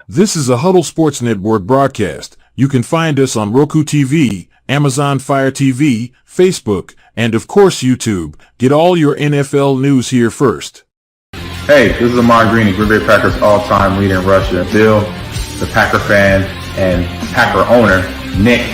This is a Huddle Sports Network broadcast. You can find us on Roku TV, Amazon Fire TV, Facebook, and of course YouTube. Get all your NFL news here first. Hey, this is Ahman Green, Green Bay Packers all-time leader in Russia. Bill, the Packer fan and Packer owner, Nick.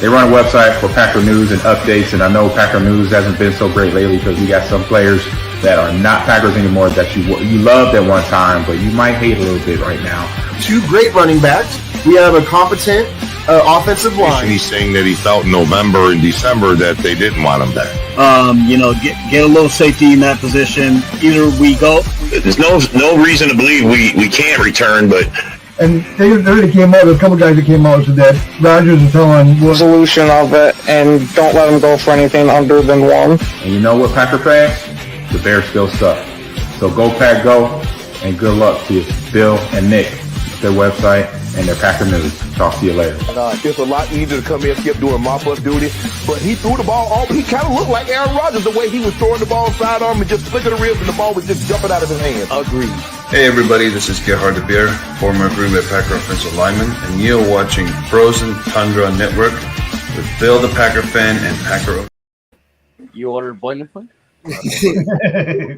They run a website for Packer news and updates, and I know Packer news hasn't been so great lately because we got some players that are not Packers anymore that you loved at one time, but you might hate a little bit right now. Two great running backs. We have a competent offensive line. He's saying that he felt in November and December that they didn't want him back. Get a little safety in that position. Either we go. There's no reason to believe we can't return, but. And they already came out, there's a couple guys that came out and said that Rodgers is telling what solution of it, and don't let them go for anything under than one. And you know what, Packer fans? The Bears still suck. So go Pack Go, and good luck to Bill and Nick, their website, and their Packer news. Talk to you later. It's a lot easier to come in and skip doing mop-up duty, but he threw the ball all. He kind of looked like Aaron Rodgers the way he was throwing the ball sidearm and just flicking the ribs, and the ball was just jumping out of his hand. Agreed. Hey everybody, this is Gerhard de Beer, former Green Bay Packer offensive lineman, and you're watching Frozen Tundra Network with Bill the Packer fan and Packer. You ordered boiling point?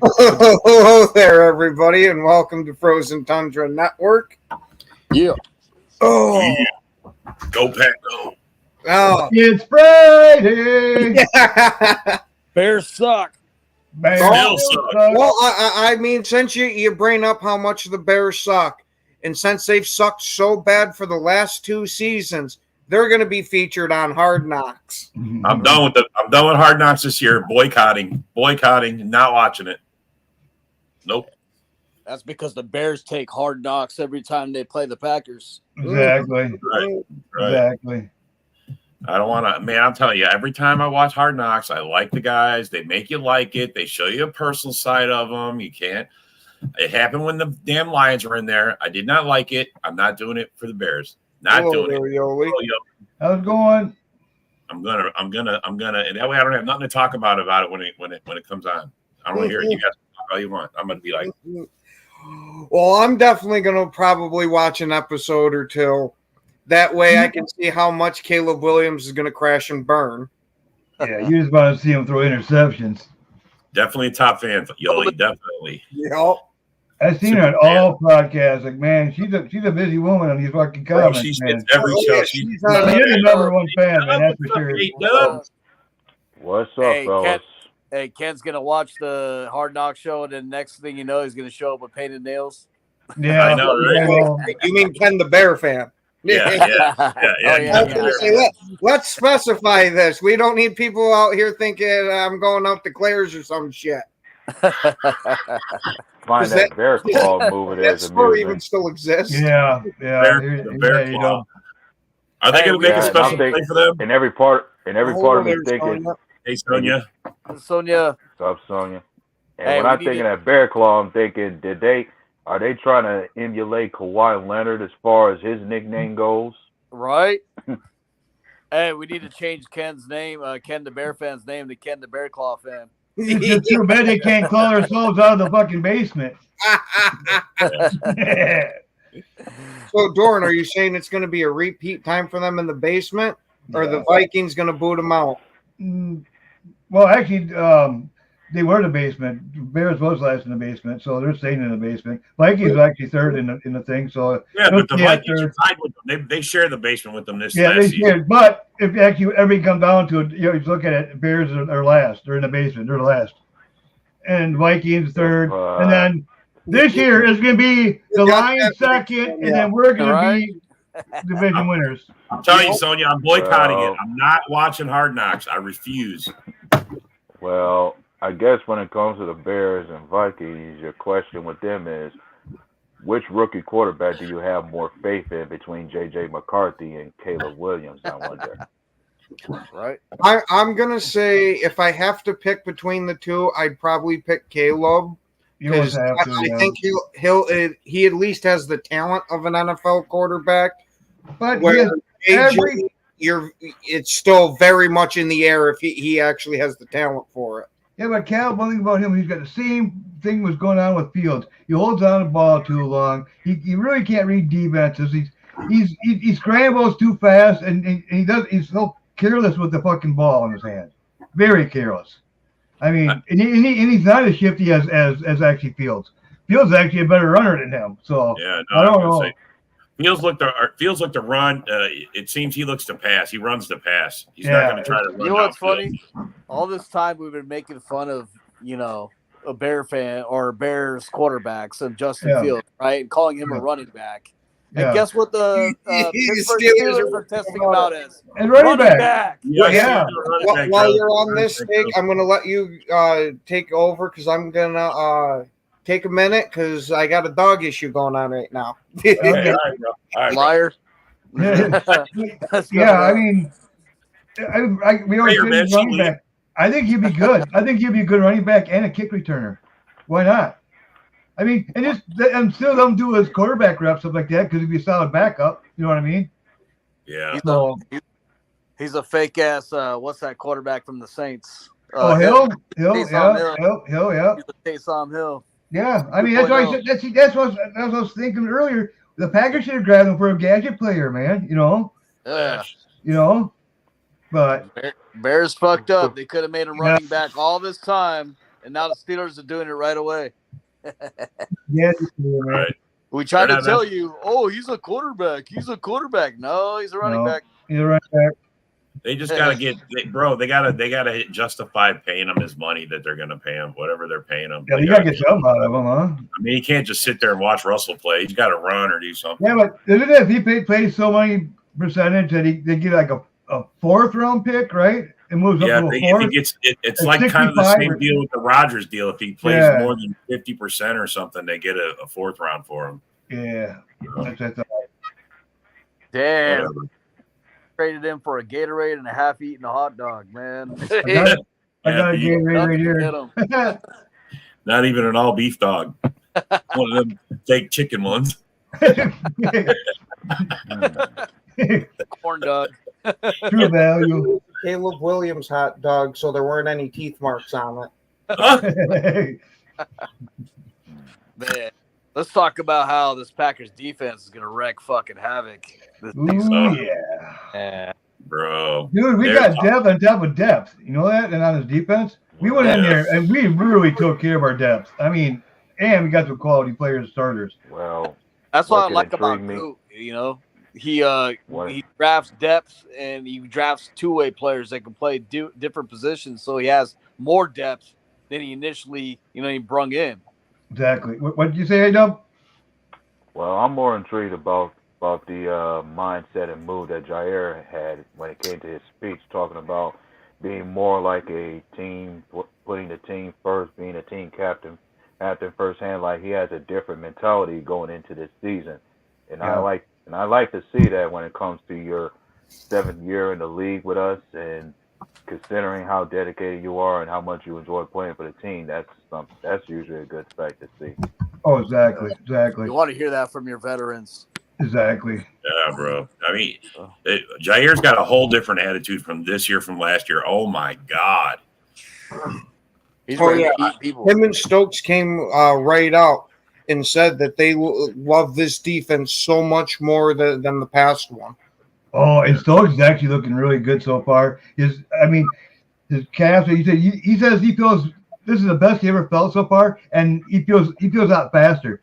Hello there, everybody, and welcome to Frozen Tundra Network. Yeah. Oh. Yeah. Go Pack Go. Oh. It's Friday. Bears suck. Bears suck. Well, I mean, since you bring up how much the Bears suck, and since they've sucked so bad for the last 2 seasons, they're going to be featured on Hard Knocks. I'm done with Hard Knocks this year. Boycotting, not watching it. Nope. That's because the Bears take Hard Knocks every time they play the Packers. Exactly. Right. Exactly. I don't want to, man, I'm telling you, every time I watch Hard Knocks, I like the guys. They make you like it. They show you a personal side of them. You can't. It happened when the damn Lions were in there. I did not like it. I'm not doing it for the Bears. Not doing it. How's it going? I'm gonna, and that way I don't have nothing to talk about it when it comes on. I don't want to hear it. You guys talk all you want. I'm gonna be like, well, I'm definitely gonna probably watch an episode or two. That way I can see how much Caleb Williams is gonna crash and burn. Yeah, you just want to see him throw interceptions. Definitely a top fan, Yoli. Definitely. Yep. I've seen her on all podcasts. Like, man, she's a busy woman on these fucking comments. She man. gets every show. She's the number one fan, man. That's for sure. What's up, fellas? Ken's gonna watch the Hard Knock show, and then next thing you know, he's gonna show up with painted nails. Yeah, I know, right? You mean Ken the Bear fan? Yeah. Let's specify this. We don't need people out here thinking I'm going out to Claire's or some shit. Find that bear claw movie. That store even still exists. Yeah. The bear claw. Are they going to make a special play for them? In every part of me thinking. Hey, Sonia. Sonia. What's up, Sonia? And when I'm thinking that bear claw, I'm thinking, are they trying to emulate Kawhi Leonard as far as his nickname goes? Right. Hey, we need to change Ken's name, Ken the Bear fan's name, to Ken the Bear Claw fan. It's too bad they can't claw themselves out of the fucking basement. So, Doran, are you saying it's going to be a repeat time for them in the basement, or the Vikings going to boot them out? Well, actually, they were in the basement. Bears was last in the basement, so they're staying in the basement. Vikings actually third in the thing. So but the Vikings are tied with them. They share the basement with them this last season. But if actually everything comes down to it, you look at it. Bears are last. They're in the basement. They're last, and Vikings third. And then this year is going to be the Lions second, and then we're going to be division winners. I'm telling you, Sonia, I'm boycotting it. I'm not watching Hard Knocks. I refuse. Well, I guess when it comes to the Bears and Vikings, your question with them is, which rookie quarterback do you have more faith in between J.J. McCarthy and Caleb Williams, I wonder? Right. I'm going to say if I have to pick between the two, I'd probably pick Caleb. Because I think he at least has the talent of an NFL quarterback. But it's still very much in the air if he actually has the talent for it. Yeah, but Cal, one thing about him, he's got the same thing was going on with Fields. He holds on the ball too long. He really can't read defenses. He scrambles too fast, and he's so careless with the fucking ball in his hand. Very careless. I mean, and he's not as shifty as actually Fields. Fields is actually a better runner than him. So Yeah, no, I don't know. Fields look to run. It seems he looks to pass. He runs to pass. He's not going to try to run. You know what's funny? All this time we've been making fun of, a Bear fan or Bears quarterbacks and Justin Fields, right? And calling him a running back. And guess what the Pittsburgh Steelers are testing him out as? And running back. Yeah. While you're on this, Nick, I'm going to let you take over because I'm going to take a minute because I got a dog issue going on right now. Okay, all right, liar. Yeah, I mean, we always say he's running back. I think he'd be good. I think he'd be a good running back and a kick returner. Why not? I mean, and still don't do his quarterback reps, stuff like that, because he'd be a solid backup. You know what I mean? Yeah. He's a fake ass. What's that quarterback from the Saints? Hill, Hill. yeah. He's a Taysom Hill. Yeah, I mean that's why that's what I was thinking earlier. The Packers should have grabbed him for a gadget player, man. Yeah. But Bears fucked up. They could have made him running back all this time, and now the Steelers are doing it right away. Yeah, right. We tried to tell you, he's a quarterback. He's a quarterback. No, he's a running back. He's a running back. They just gotta they gotta justify paying him his money that they're gonna pay him, whatever they're paying him. Yeah, you gotta get something out of him, huh? I mean, he can't just sit there and watch Russell play. He's got to run or do something. Yeah, but isn't it if he plays so many percentage that they get like a 4th round pick, right? It moves up to a 4th. It's like kind of the same deal with the Rodgers deal. If he plays more than 50% or something, they get a 4th round for him. Yeah, that's damn. Whatever. Traded him for a Gatorade and a half-eaten hot dog, man. I got a Gatorade right here. Not even an all beef dog. One of them fake chicken ones. Corn dog. True value. Caleb Williams hot dog, so there weren't any teeth marks on it. Man, let's talk about how this Packers defense is going to wreak fucking havoc. Yeah. Bro. Dude, we got depth on top of depth. You know that? And on his defense, we went in there and we really took care of our depth. I mean, and we got some quality players, starters. Well, that's what I like about Groot. He drafts depth and he drafts two-way players that can play different positions, so he has more depth than he initially, he brung in. Exactly. What did you say, A-Dub? Well, I'm more intrigued about the mindset and mood that Jair had when it came to his speech, talking about being more like a team, putting the team first, being a team captain firsthand. Like he has a different mentality going into this season, and I like to see that when it comes to your 7th year in the league with us, and considering how dedicated you are and how much you enjoy playing for the team, that's usually a good sight to see. Oh, exactly. You want to hear that from your veterans. Exactly. Yeah, bro. I mean, Jair's got a whole different attitude from this year, from last year. Oh my God. He's ready to eat people. Him and Stokes came right out and said that they love this defense so much more than the past one. Oh, and Stokes is actually looking really good so far. His calves. He says he feels this is the best he ever felt so far, and he feels out faster.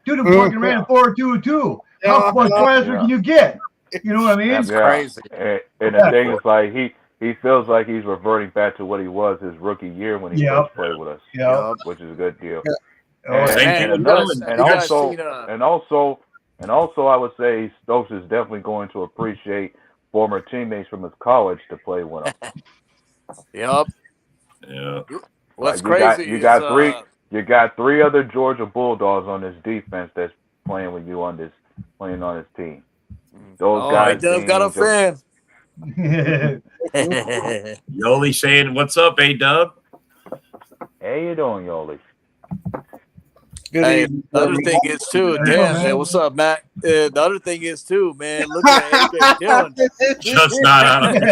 Dude, the fucking ran 4.22. How much faster can you get? You know what I mean? That's crazy. And the thing is, like he feels like he's reverting back to what he was his rookie year when he first played with us. Yeah, which is a good deal. And also, I would say Stokes is definitely going to appreciate former teammates from his college to play with him. Yep. Yeah. What's crazy? You got 3 other Georgia Bulldogs on this defense that's playing with you on this team. Those guys. Dub got a fan. Yoli saying, "What's up, A-Dub?" How you doing, Yoli? Good evening. The other thing is too, Dan, man, what's up, Matt? the other thing is too, man. Look at AJ Dillon. Just not on him.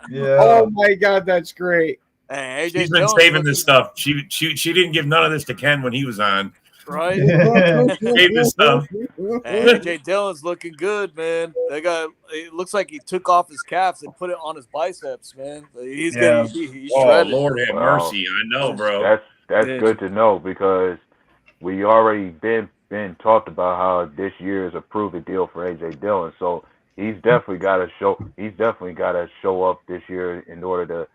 Yeah. Oh my God, that's great. Hey, AJ She's been Dillon's saving this stuff. She didn't give none of this to Ken when he was on. right. Save this stuff. Hey, AJ Dillon's looking good, man. That guy, it looks like he took off his calves and put it on his biceps, man. He's Yeah. he's Oh shredded. Lord have mercy. I know, bro. That's good to know because we already been talked about how this year is a proven deal for AJ Dillon. So he's definitely got to show up this year in order to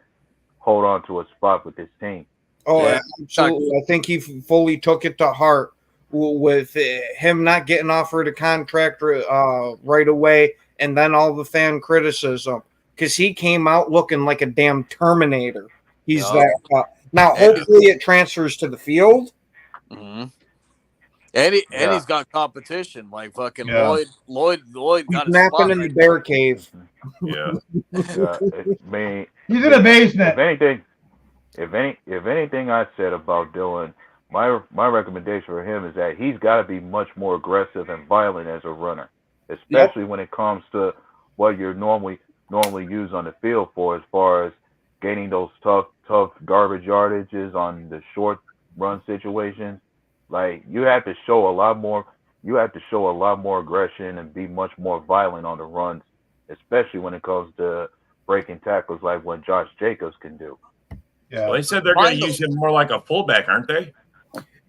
hold on to a spot with this team. Oh, yeah, absolutely. I think he fully took it to heart with him not getting offered a contract right away, and then all the fan criticism because he came out looking like a damn Terminator. He's that. Now, hopefully, it transfers to the field. Mm-hmm. And he's got competition like fucking Lloyd got napping in the bear cave. Yeah. He's in a basement. If anything I said about Dillon, my recommendation for him is that he's got to be much more aggressive and violent as a runner, especially when it comes to what you're normally used on the field for, as far as gaining those tough garbage yardages on the short run situations. Like you have to show a lot more aggression and be much more violent on the runs, especially when it comes to breaking tackles like what Josh Jacobs can do. Yeah. Well, they said they're going to use him more like a fullback, aren't they?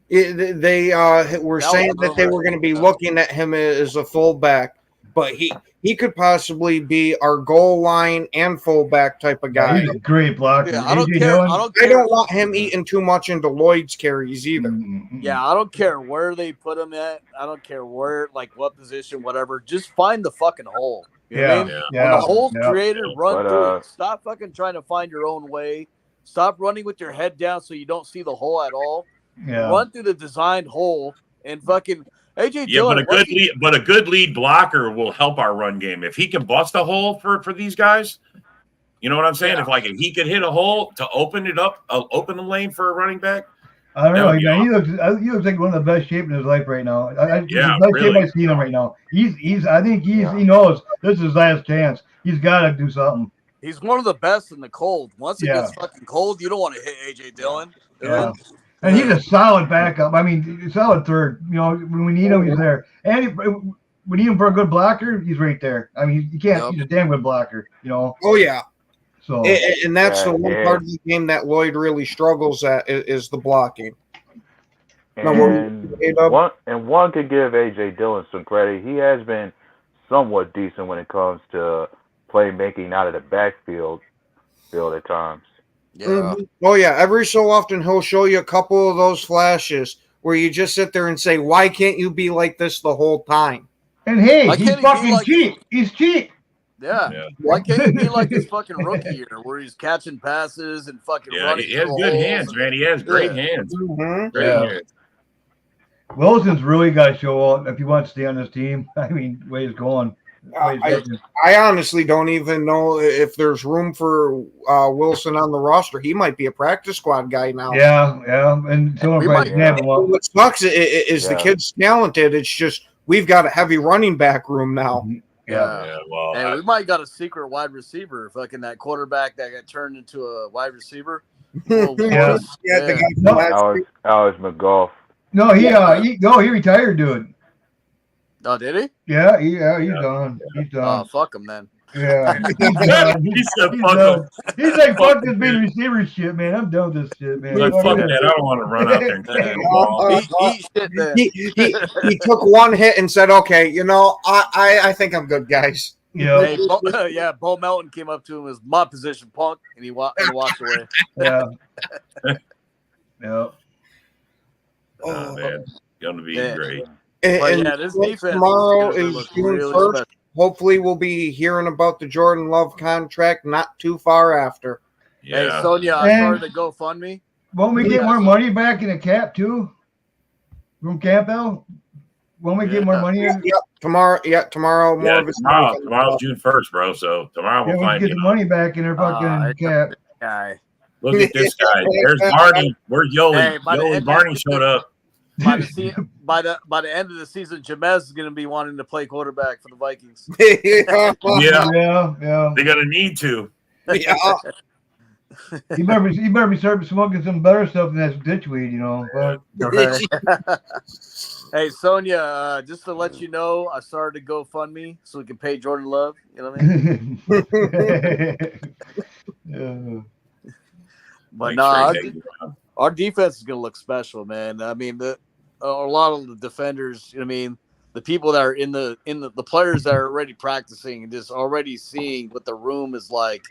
They were saying that they were going to be looking at him as a fullback, but he could possibly be our goal line and fullback type of guy. He's a great blocker. Yeah, I don't care. I don't want him eating too much into Lloyd's carries either. Yeah, I don't care where they put him at. I don't care where, like what position, whatever. Just find the fucking hole. You know what I mean? When the hole's created, run through it. Stop fucking trying to find your own way. Stop running with your head down so you don't see the hole at all. Yeah. Run through the designed hole and fucking AJ Yeah, Dillon. but a good lead blocker will help our run game. If he can bust a hole for these guys, you know what I'm saying? Yeah. If he could hit a hole to open it up, open the lane for a running back. I don't know, man. He looks like one of the best shape in his life right now. Yeah, the best really. shape I've seen him right now. I think he knows this is his last chance. He's got to do something. He's one of the best in the cold. Once it gets fucking cold, you don't want to hit AJ Dillon. Yeah. And he's a solid backup. I mean, solid third. You know, when we need him, he's there. And we need him for a good blocker, he's right there. I mean, you can't. He's a damn good blocker. You know. Oh yeah. So and that's the one part of the game that Lloyd really struggles at is the blocking. And one could give AJ Dillon some credit. He has been somewhat decent when it comes to playmaking out of the backfield at times. Yeah. Mm-hmm. Oh yeah. Every so often he'll show you a couple of those flashes where you just sit there and say, "Why can't you be like this the whole time?" And hey, he's fucking cheap. He's cheap. Yeah. Why can't he be like his fucking rookie year where he's catching passes and fucking running? He has good hands, man. He has great hands. Mm-hmm. Great hands. Wilson's really got to show up if he wants to stay on this team. I mean, the way he's going. I honestly don't even know if there's room for Wilson on the roster. He might be a practice squad guy now. Yeah, and someone probably snap him up. What sucks is the kid's talented. It's just we've got a heavy running back room now. Yeah. Well, and we might got a secret wide receiver, fucking that quarterback that got turned into a wide receiver. Alex McGough. No, he retired, dude. Oh, did he? Yeah, he's done. He's done. Oh, fuck him then. Yeah, he's done. He's like, fuck this being receiver shit, man. I'm done with this shit, man. Like, fuck that. I don't want to run out there and catch the ball. Eat shit then. He took one hit and said, "Okay, I think I'm good, guys." Yeah. Hey, Bo Melton came up to him as my position, punk, and he walked away. Yeah. Yeah. Oh man, gonna be great. And this defense tomorrow is June 1st. Special. Hopefully, we'll be hearing about the Jordan Love contract not too far after. Yeah. Hey, Sonia, I started the GoFundMe. Won't we get more money back in the cap too? From Campbell? Won't we get more money? Yep. Tomorrow. More of tomorrow's June 1st, bro. So tomorrow we'll find get the money back in our fucking cap. Guy. Look at this guy. There's Barney. Where's Yoli? Yoli and Barney showed up. By the end of the season, Jameis is going to be wanting to play quarterback for the Vikings. Yeah. Yeah. They're gonna need to. Yeah. You better be starting smoking some better stuff than that ditchweed, you know. But hey, Sonia, just to let you know, I started a GoFundMe so we can pay Jordan Love. You know what I mean? But no, our defense is going to look special, man. I mean, a lot of the defenders. I mean, the people that are in the players that are already practicing and just already seeing what the room is like.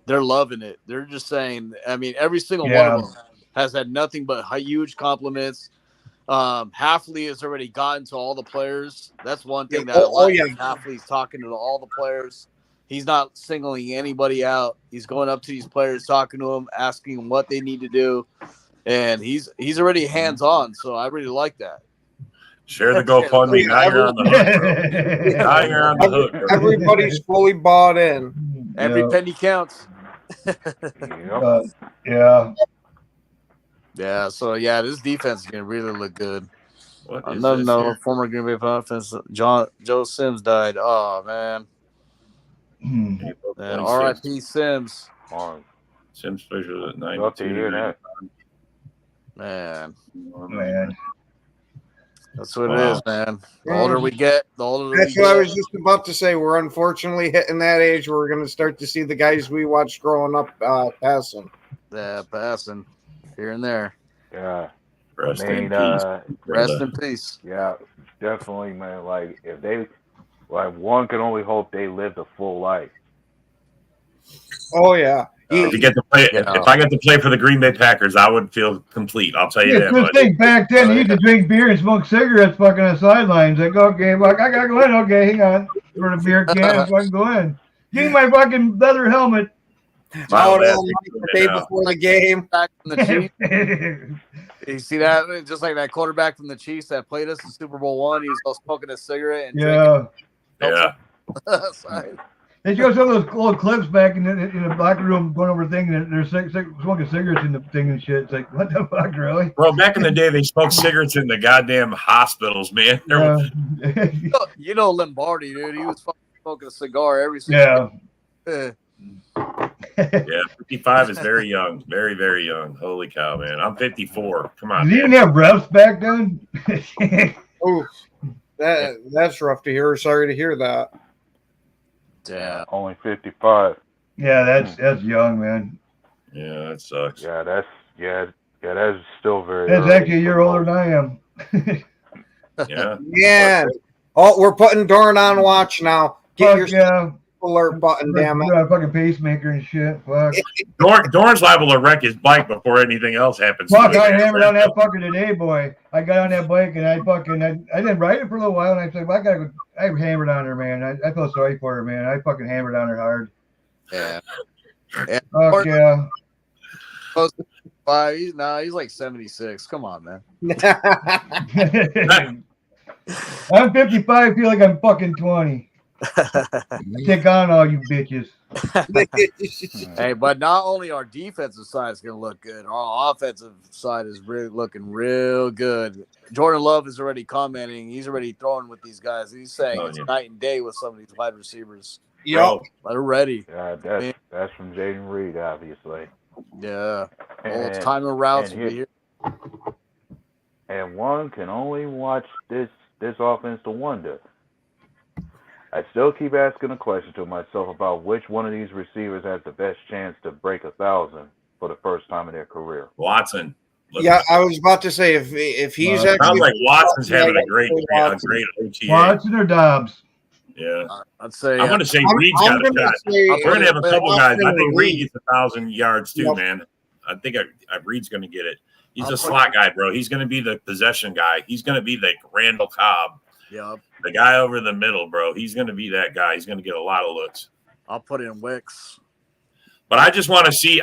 They're loving it. They're just saying. I mean, every single one of them has had nothing but huge compliments. Halfley has already gotten to all the players. That's one thing that Halfley's talking to all the players. He's not singling anybody out. He's going up to these players, talking to them, asking them what they need to do, and he's already hands on. So I really like that. Share the GoFundMe. Now you're on the hook, bro. Now you're on the hook, bro. Everybody's fully bought in. Every penny counts. Yeah. So this defense is gonna really look good. Another note: former Green Bay offense, Joe Sims died. Oh man. R.I.P. Sims. Sims Fisher at 92. Love to hear that. Man. That's what Wow. it is, man. The older we get, the older That's what I was just about to say. We're unfortunately hitting that age where we're going to start to see the guys we watched growing up passing. Yeah, passing here and there. Yeah. Rest in peace. Rest in peace. Yeah, definitely, man. Like, if they, one can only hope they lived a full life. Oh, yeah. If I get to play for the Green Bay Packers, I would feel complete. I'll tell you that. Just think back then, they used to drink beer and smoke cigarettes fucking on the sidelines. Like, okay, I gotta go in. Okay, hang on. For the beer can, so I can go in. Give me my fucking leather helmet. The day before the game. Back from the Chiefs. You see that? Just like that quarterback from the Chiefs that played us in Super Bowl I, he was all smoking a cigarette and drinking. Yeah. Sorry. They show some of those old clips back in the locker room going over the thing, and they're smoking cigarettes in the thing and shit. It's like, what the fuck, really? Bro, back in the day, they smoked cigarettes in the goddamn hospitals, man. You know Lombardi, dude. He was fucking smoking a cigar every single day. Yeah, 55 is very young. Very, very young. Holy cow, man. I'm 54. Come on. Did you even have reps back then? Oh, that's rough to hear. Sorry to hear that. Yeah, only 55. Yeah, that's young, man. Yeah, that sucks. Yeah, that's still very. That's early. actually a year older than I am. Yeah. Yeah. Oh, we're putting Dorn on watch now. Get your alert button, damn it. Got a fucking pacemaker and shit. Fuck. Dorn's liable to wreck his bike before anything else happens. Fuck, I hammered on that fucker today, boy. I got on that bike and I didn't ride it for a little while, and I said, well, I gotta go. I hammered on her, man. I feel sorry for her, man. I fucking hammered on her hard. Yeah. Fuck yeah. Close to 5. He's like 76. Come on, man. I'm 55. Feel like I'm fucking 20. Take on all you bitches. Hey, but not only our defensive side is going to look good, our offensive side is really looking real good. Jordan Love is already commenting. He's already throwing with these guys. He's saying it's night and day with some of these wide receivers. Yep. They're ready. Yeah, that's from Jaden Reed, obviously. Yeah. It's time of routes to be here. And one can only watch this offense to wonder. I still keep asking a question to myself about which one of these receivers has the best chance to break 1,000 for the first time in their career. Watson. Yeah, I was about to say if he's actually sounds like Watson's having a great OTA. Watson or Dobbs? Yeah, I'd say. I'm going to say Reed's got a shot. We're going to have a couple guys. I think Reed gets 1,000 yards too, man. I think Reed's going to get it. He's a slot guy, bro. He's going to be the possession guy. He's going to be the Randall Cobb. Yep. The guy over the middle, bro. He's going to be that guy. He's going to get a lot of looks. I'll put in Wicks. But I just want to see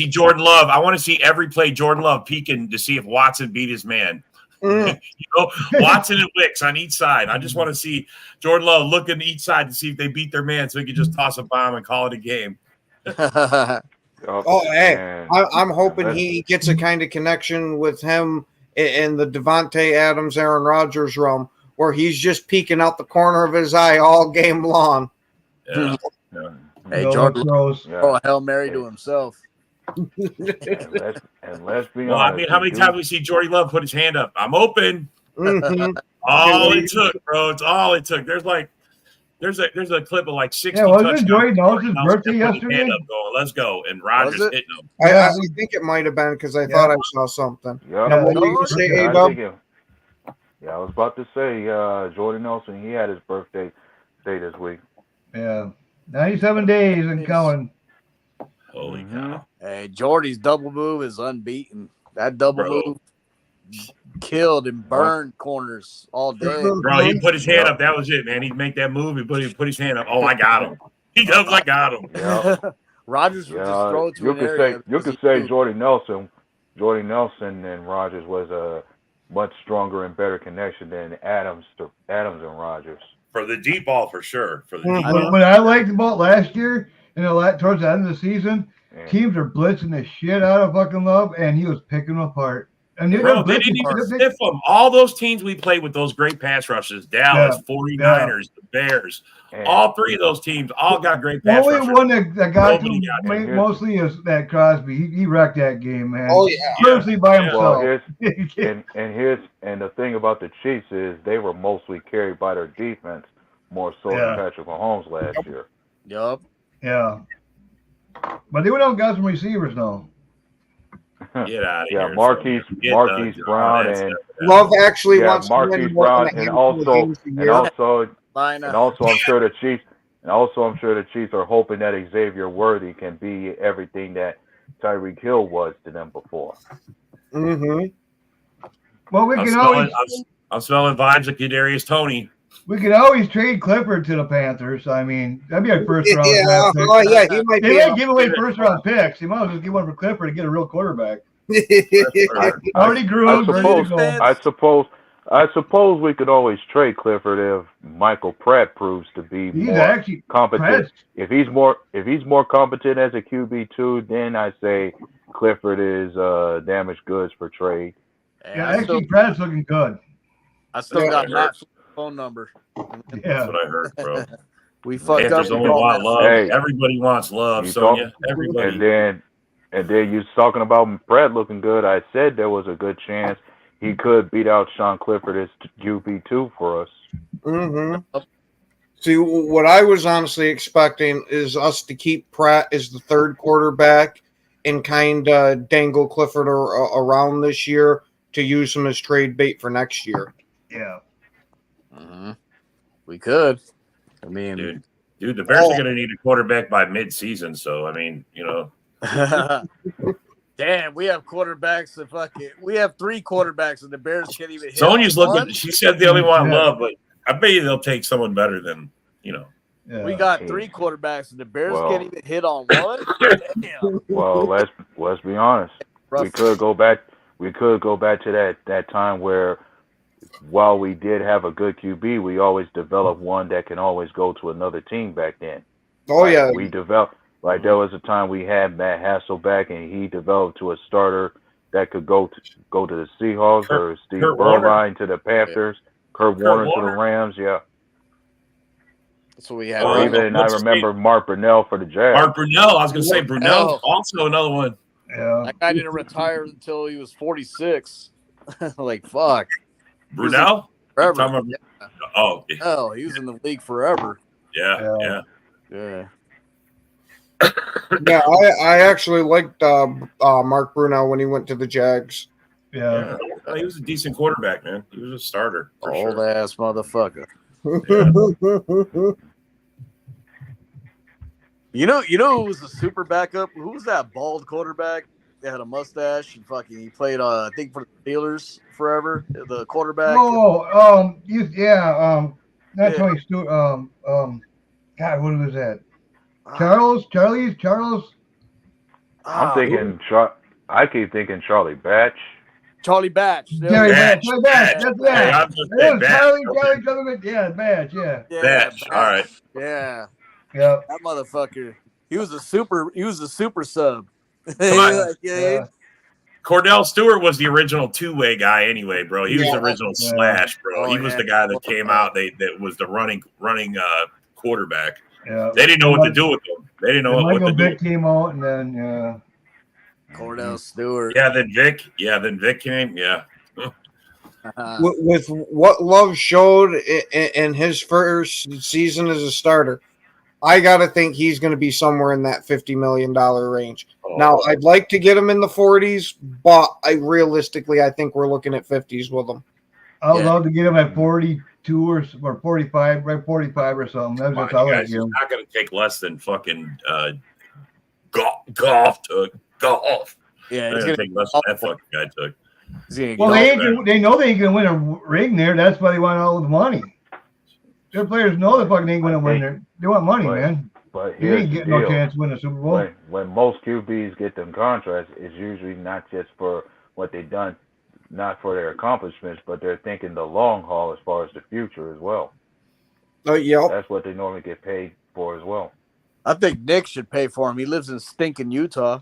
Jordan Love. I want to see every play Jordan Love peeking to see if Watson beat his man. Watson and Wicks on each side. I just want to see Jordan Love looking each side to see if they beat their man so he can just toss a bomb and call it a game. Hey, I'm hoping he gets a kind of connection with him in the Devontae Adams, Aaron Rodgers realm, where he's just peeking out the corner of his eye all game long. Yeah. Hey, No Jordan throws. throw a Hail Mary to himself. And let's be Well, honest. I mean, how many times we see Jordy Love put his hand up? I'm open. Mhm. All it took, bro. It's all it took. There's a clip of like 60 Yeah, wasn't touchdowns. Jordy Nelson's Nelson birthday put his hand yesterday? up going, let's go. And Rodgers hitting him. I think it might have been because I thought I saw something. Yeah. What were you gonna say, Yeah, A-Dub? I was about to say, Jordy Nelson, he had his birthday day this week. Yeah. 97 days and counting. Holy cow. Hey, Jordy's double move is unbeaten. That double move killed and burned corners all day. Bro, he put his hand up. That was it, man. He'd make that move. He put his hand up. Oh, I got him. He goes, I got him. Yeah. Rodgers would just throw it to an area. You could say Jordy Nelson and Rodgers was a much stronger and better connection than Adams and Rodgers. For the deep ball, for sure. For the deep ball. What I liked about last year, towards the end of the season, teams are blitzing the shit out of fucking Love, and he was picking them apart. And Bro, they didn't even sniff them. All those teams we played with those great pass rushes, Dallas, 49ers, the Bears, all three of those teams all got great pass rushers. The only one that got to mostly is that Crosby. He wrecked that game, man. Oh, yeah. Mostly by himself. Well, and the thing about the Chiefs is they were mostly carried by their defense more so than Patrick Mahomes last year. Yup. Yeah. But they went out and got some receivers now. Get out of here. Marquise Brown and Love actually wants Marquise to Brown and also I'm sure the Chiefs are hoping that Xavier Worthy can be everything that Tyreek Hill was to them before. Mm-hmm. Well, we can always. I'm smelling vibes like Kadarius Toney. We could always trade Clifford to the Panthers. I mean, that'd be a first round. Yeah, pick. oh yeah, he might. They might give away first round picks. You might as well just give one for Clifford to get a real quarterback. Already grew. I suppose we could always trade Clifford if Michael Pratt proves to be more competent. If he's more competent as a QB2, then I say Clifford is damaged goods for trade. Yeah, actually, Pratt's looking good. I still got Matt's phone number. Yeah, that's what I heard, bro. We fucked up. There's only one love. Hey, everybody wants love, Sonya. Everybody. And then you talking about Pratt looking good. I said there was a good chance he could beat out Sean Clifford as QB2 for us. Mm-hmm. See, what I was honestly expecting is us to keep Pratt as the third quarterback and kind of dangle Clifford around this year to use him as trade bait for next year. Yeah. Mm-hmm. We could. I mean, dude, the Bears are going to need a quarterback by mid-season. So, I mean, Damn, we have quarterbacks. We have three quarterbacks, and the Bears can't even hit. Sonya's looking. She said they only want love, but I bet you they'll take someone better than Yeah. We got three quarterbacks, and the Bears can't even hit on one. Damn. Well, let's be honest. We could go back to that time where, while we did have a good QB, we always developed one that can always go to another team back then. Oh yeah, we developed. Like there was a time we had Matt Hasselbeck, and he developed to a starter that could go to the Seahawks or Steve Berline to the Panthers, Kurt Warner to the Rams. Yeah. That's what we had. Or even I remember Mark Brunell for the Jags. Mark Brunell. I was going to say Brunell, also another one. Yeah. That guy didn't retire until he was 46. Like fuck. Brunell? Forever. Yeah. Oh. Hell, he was in the league forever. Yeah. Yeah, I actually liked Mark Brunell when he went to the Jags. Yeah. He was a decent quarterback, man. He was a starter. Old ass motherfucker. Yeah. You know who was a super backup? Who was that bald quarterback that had a mustache and he played I think for the Steelers forever, the quarterback. Not Tony Stewart. God, what was that? Charles. I'm thinking. I keep thinking Charlie Batch. Charlie Batch. Charlie Batch. That's that. Charlie. Yeah, Batch. Yeah. Batch. All right. Yeah. Yeah. That motherfucker. He was a super sub. Come on. Cordell Stewart was the original two-way guy anyway, bro. He was the original slash, bro. Oh, He was the guy that came out. That was the running quarterback. Yeah. They didn't know what to do with him. They didn't know what to do. Michael Vick came out, and then Cordell Stewart. Yeah, then Vic came. Yeah. With what Love showed in his first season as a starter, I got to think he's going to be somewhere in that $50 million range. Now, I'd like to get him in the 40s, but I think we're looking at 50s with him. I would love to get him at 42 or 45, right? 45 or something. That's all I He's not going to take less than fucking golf took. Golf. Yeah, he's going to take less than that fucking guy took. Well, they know they ain't gonna win a ring there. That's why they want all the money. Their players know the fucking ain't gonna win there. They want money, man. But you ain't getting no chance to win a Super Bowl. When most QBs get them contracts, it's usually not just for what they've done, not for their accomplishments, but they're thinking the long haul as far as the future as well. Oh, yeah. That's what they normally get paid for as well. I think Nick should pay for him. He lives in stinking Utah.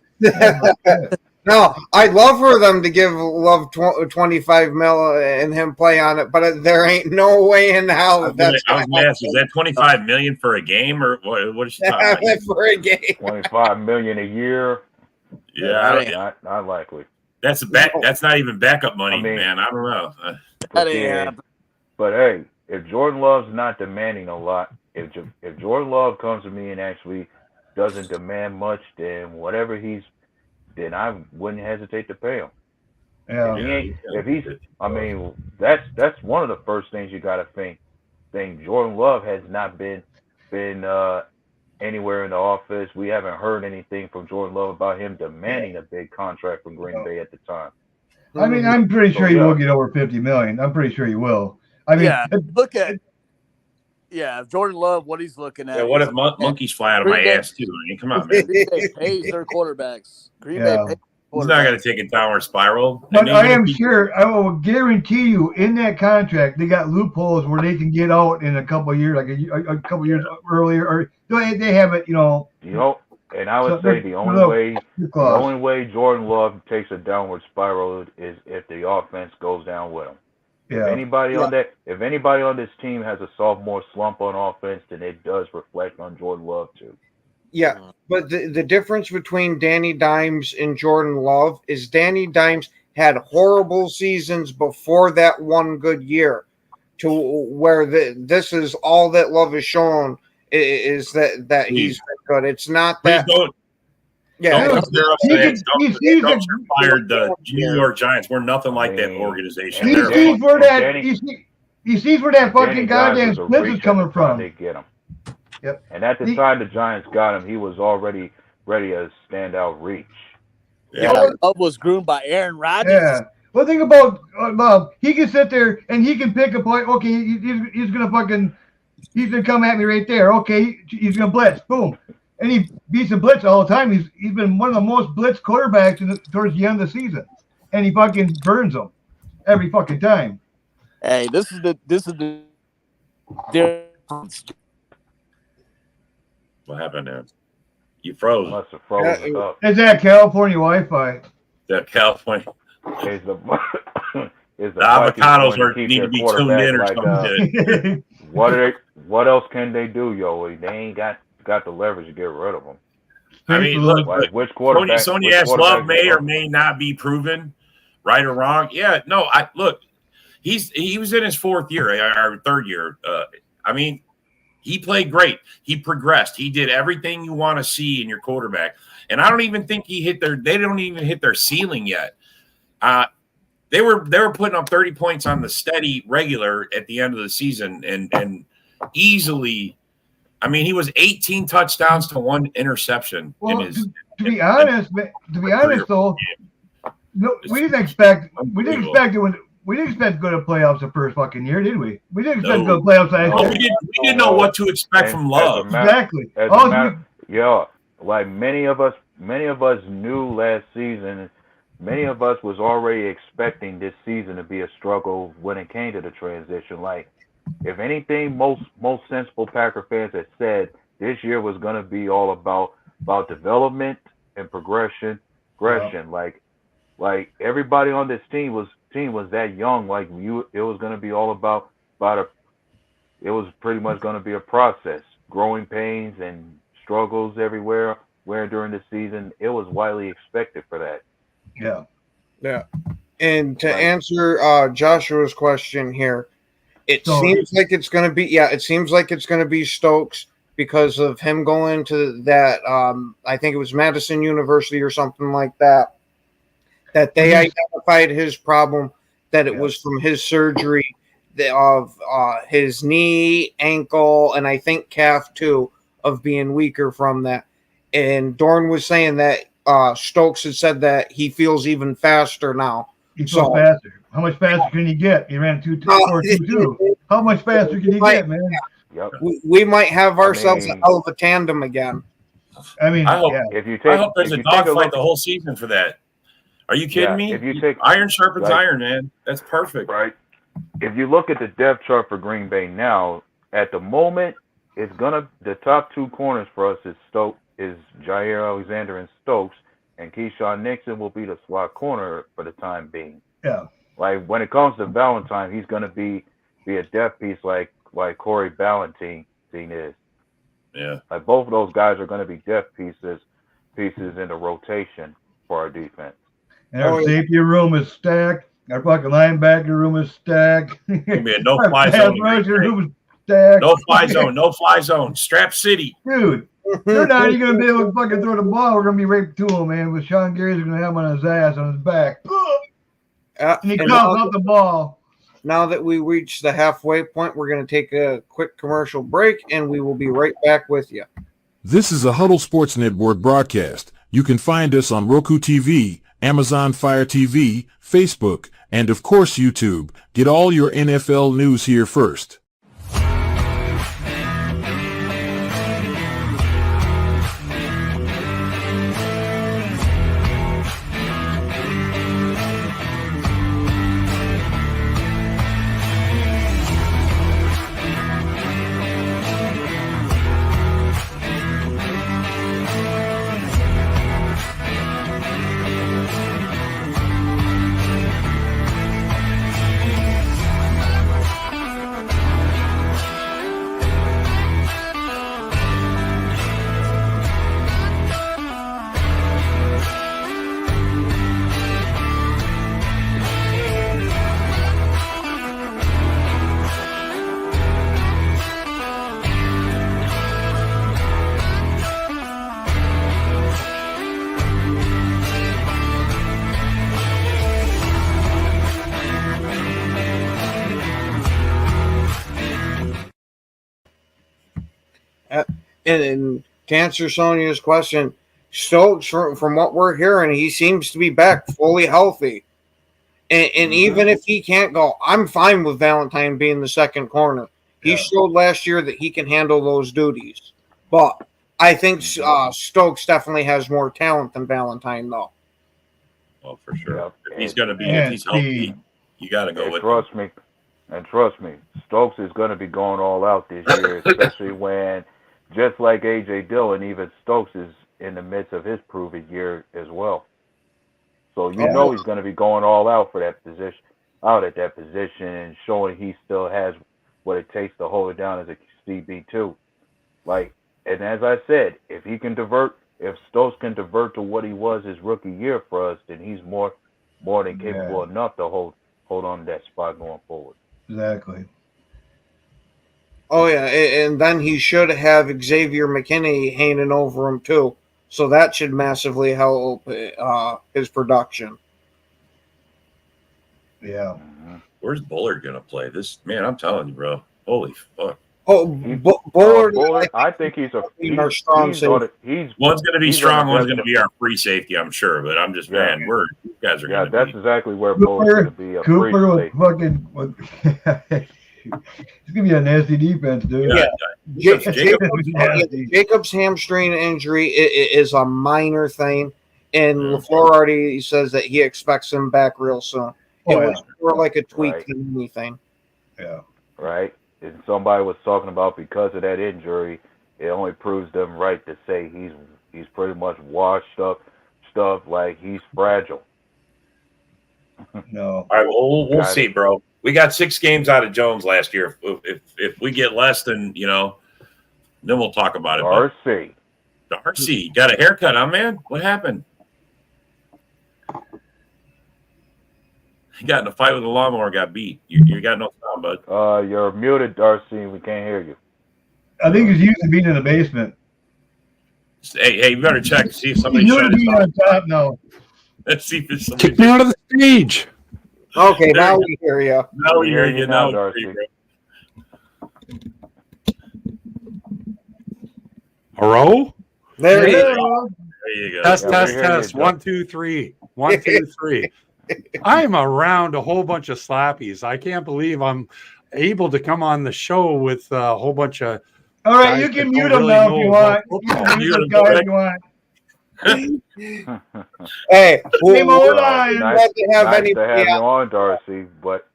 No, I'd love for them to give Love 25 mil and him play on it, but there ain't no way in hell that's I was gonna ask, is that $25 million for a game or what is she talking about? for a game? $25 million a year. Yeah, not likely. That's not even backup money, man. I don't know. But hey, if Jordan Love's not demanding a lot, if Jordan Love comes to me and actually doesn't demand much, then then I wouldn't hesitate to pay him. Yeah. That's one of the first things you got to think. Jordan Love has not been anywhere in the office. We haven't heard anything from Jordan Love about him demanding a big contract from Green Bay at the time. I mean, I'm pretty sure he will get over 50 million. I'm pretty sure he will. I mean, look at. Yeah, if Jordan Love, what he's looking at. Yeah, what if monkeys fly out of my ass too? I mean, come on, man. Green Bay pays their quarterbacks. Green Bay pays He's not going to take a downward spiral. But I am sure, I will guarantee you, in that contract, they got loopholes where they can get out in a couple of years, like a couple of years earlier, or they have it, And I would say the only way Jordan Love takes a downward spiral is if the offense goes down with him. Yeah. If anybody on this team has a sophomore slump on offense, then it does reflect on Jordan Love too. Yeah, but the difference between Danny Dimes and Jordan Love is Danny Dimes had horrible seasons before that one good year, to where this is all that Love has shown is that he's good. It's not that. Don't fired the New York Giants. We're nothing like that organization. He sees where that fucking goddamn split is coming from. They get him. Yep. And at the time the Giants got him, he was already ready as standout reach. Yeah, Love was groomed by Aaron Rodgers. Yeah. Well, think about Love. He can sit there and he can pick a point. Okay, he's gonna come at me right there. Okay, he's gonna blitz. Boom. And he beats the blitz all the time. He's been one of the most blitz quarterbacks towards the end of the season, and he fucking burns them every fucking time. Hey, this is the difference. What happened there? You froze. Must have frozen up. Is that California Wi-Fi? That California. The avocados need to be tuned in or something. What else can they do, yo? They ain't got the leverage to get rid of them. I mean, look, which quarterback? Sony S. Love may or may not be proven right or wrong. Yeah, no, he was in his fourth year or third year. I mean, he played great. He progressed. He did everything you want to see in your quarterback. And I don't even think they don't even hit their ceiling yet. They were putting up 30 points on the steady regular at the end of the season and easily. I mean, he was 18 touchdowns to 1 interception. Well, to be honest, though, no, we didn't expect to go to playoffs the first fucking year, did we? We didn't expect to go to playoffs last year. We didn't know what to expect from Love. Exactly. Like many of us knew last season. Many of us was already expecting this season to be a struggle when it came to the transition. Like, if anything, most sensible Packer fans had said this year was going to be all about development and progression. Like, Like everybody on this team was that young. Like it was going to be all about it was pretty much going to be a process, growing pains and struggles everywhere. Where during the season, it was widely expected for that. Yeah. Yeah. And to answer Joshua's question here, it seems like it's going to be it seems like it's going to be Stokes because of him going to that I think it was Madison University or something like that. That they identified his problem, that it was from his surgery of his knee, ankle, and I think calf too, of being weaker from that. And Dorn was saying that Stokes had said that he feels even faster now. He feels faster. How much faster can you get? He ran 2:4.22. How much faster can you get, man? Yep. We might have ourselves a hell of a tandem again. I mean, I hope, yeah. I hope there's a dogfight the whole season for that. Are you kidding me? If you take iron sharpens iron, man. That's perfect. Right. If you look at the depth chart for Green Bay now, at the moment, the top two corners for us is Jair Alexander and Stokes, and Keyshawn Nixon will be the slot corner for the time being. Yeah. Like when it comes to Valentine, he's gonna be a depth piece like Corey Ballentine is. Yeah. Like both of those guys are gonna be depth pieces in the rotation for our defense. And our safety room is stacked. Our fucking linebacker room is stacked. It'll be a no-fly zone. Room is stacked. No fly zone. No fly zone. Strap City. Dude, they're not even going to be able to fucking throw the ball. We're going to be right to him, man. With Sean Gary's going to have him on his ass, on his back. And he comes off the ball. Now that we reached the halfway point, we're going to take a quick commercial break, and we will be right back with you. This is a Huddle Sports Network broadcast. You can find us on Roku TV, Amazon Fire TV, Facebook, and of course YouTube. Get all your NFL news here first. And to answer Sonia's question, Stokes, from what we're hearing, he seems to be back fully healthy. And even if he can't go, I'm fine with Valentine being the second corner. He showed last year that he can handle those duties. But I think Stokes definitely has more talent than Valentine, though. Well, for sure. Yep. If he's going to be, if he's healthy, you got to go with trust me. And trust me, Stokes is going to be going all out this year, especially when, just like A.J. Dillon, even Stokes is in the midst of his proven year as well. So you know he's going to be going all out for that position, and showing he still has what it takes to hold it down as a CB2. Like, and as I said, if Stokes can divert to what he was his rookie year for us, then he's more than capable enough to hold on to that spot going forward. Exactly. Oh, yeah, and then he should have Xavier McKinney hanging over him, too. So that should massively help his production. Yeah. Where's Bullard going to play? This, man, I'm telling you, bro. Holy fuck. Oh, Bullard, I think he's our strong safety. One's going to be strong, one's going to be our free safety, I'm sure. But I'm just, man, you guys are going to that's exactly where Bullard's going to be. A Cooper free with fucking... It's gonna be a nasty defense, dude. Yeah. Jacob's hamstring injury is a minor thing, and LaFleur already says that he expects him back real soon. It was more like a tweak than anything. Yeah. Right. And somebody was talking about because of that injury, it only proves them right to say he's pretty much washed up stuff, like he's fragile. No. All right, well, we'll see, bro. We got 6 games out of Jones last year. If we get less than, then we'll talk about it. Darcy, got a haircut, huh, man? What happened? He got in a fight with a lawnmower, got beat. You got no sound, bud. You're muted, Darcy. We can't hear you. I think he's used to being in the basement. Hey, you better check to see if somebody He's shut used to his being on top now. Let's see if there's somebody. Kick me out of the stage. Okay, now we hear you. Now we hear you. Now, Darcy. Hello? There you go. There you go. Test. 1, 2, 3. 1, 2, 3. I'm around a whole bunch of slappies. I can't believe I'm able to come on the show with a whole bunch of. All right, you can mute him now if you want. You can mute the guy if you want. Hey, Same old nice to have you on, Darcy. But